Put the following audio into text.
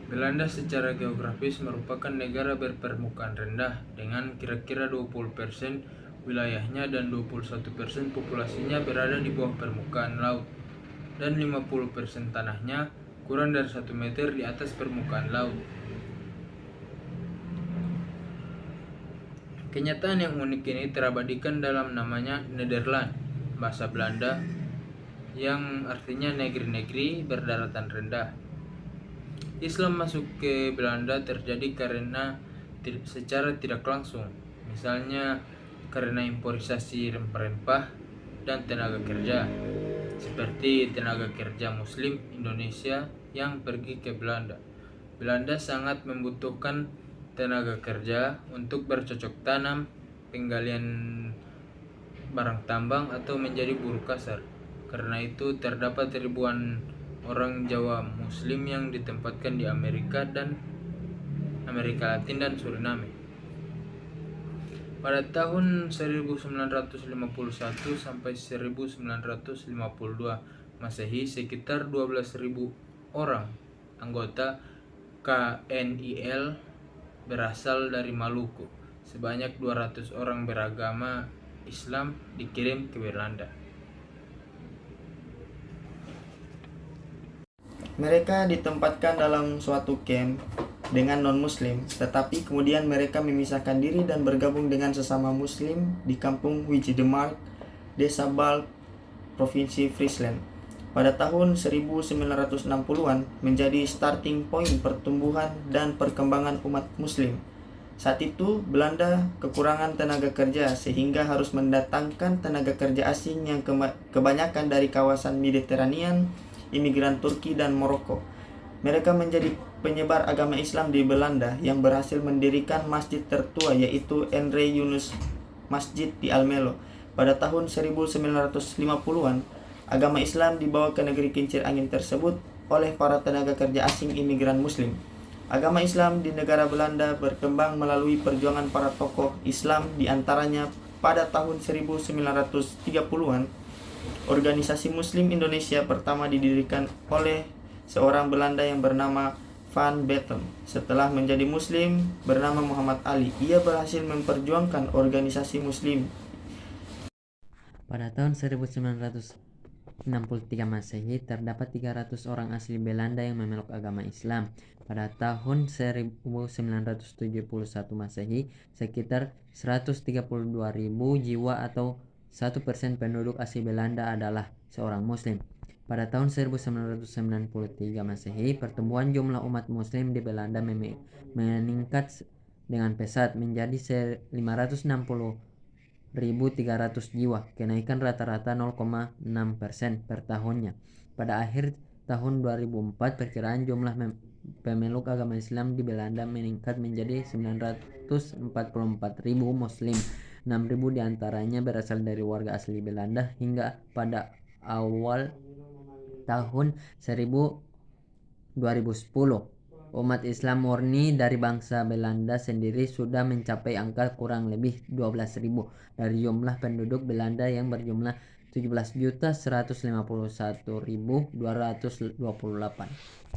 Belanda secara geografis merupakan negara berpermukaan rendah dengan kira-kira 20% wilayahnya dan 21% populasinya berada di bawah permukaan laut dan 50% tanahnya kurang dari 1 meter di atas permukaan laut. Kenyataan yang unik ini terabadikan dalam namanya Nederland, bahasa Belanda yang artinya negeri-negeri berdaratan rendah. Islam masuk ke Belanda terjadi karena secara tidak langsung, misalnya karena importisasi rempah-rempah dan tenaga kerja, seperti tenaga kerja Muslim Indonesia yang pergi ke Belanda. Belanda sangat membutuhkan tenaga kerja untuk bercocok tanam, penggalian barang tambang atau menjadi buruh kasar. Karena itu terdapat ribuan orang Jawa Muslim yang ditempatkan di Amerika Latin dan Suriname. Pada tahun 1951 sampai 1952 Masehi, sekitar 12.000 orang anggota KNIL berasal dari Maluku. Sebanyak 200 orang beragama Islam dikirim ke Belanda. Mereka ditempatkan dalam suatu camp dengan non-muslim, tetapi kemudian mereka memisahkan diri dan bergabung dengan sesama muslim di kampung Wijdemark, Desa Balk, Provinsi Friesland. Pada tahun 1960-an menjadi starting point pertumbuhan dan perkembangan umat muslim. Saat itu Belanda kekurangan tenaga kerja sehingga harus mendatangkan tenaga kerja asing yang kebanyakan dari kawasan Mediterranean, imigran Turki dan Maroko. Mereka menjadi penyebar agama Islam di Belanda yang berhasil mendirikan masjid tertua yaitu Henry Yunus Masjid di Almelo. Pada tahun 1950-an, agama Islam dibawa ke negeri kincir angin tersebut oleh para tenaga kerja asing imigran Muslim. Agama Islam di negara Belanda berkembang melalui perjuangan para tokoh Islam, di antaranya pada tahun 1930-an, organisasi Muslim Indonesia pertama didirikan oleh seorang Belanda yang bernama Van Betten. Setelah menjadi Muslim bernama Muhammad Ali, ia berhasil memperjuangkan organisasi Muslim. Pada tahun 1963 Masehi, terdapat 300 orang asli Belanda yang memeluk agama Islam. Pada tahun 1971 Masehi, sekitar 132.000 jiwa atau 1% penduduk asli Belanda adalah seorang Muslim. Pada tahun 1993 Masehi, pertumbuhan jumlah umat Muslim di Belanda meningkat dengan pesat menjadi 560.300 jiwa, kenaikan rata-rata 0,6% per tahunnya. Pada akhir tahun 2004, perkiraan jumlah pemeluk agama Islam di Belanda meningkat menjadi 944.000 Muslim. 6.000 diantaranya berasal dari warga asli Belanda. Hingga pada awal tahun 2010, umat Islam murni dari bangsa Belanda sendiri sudah mencapai angka kurang lebih 12.000 dari jumlah penduduk Belanda yang berjumlah 17.151.228.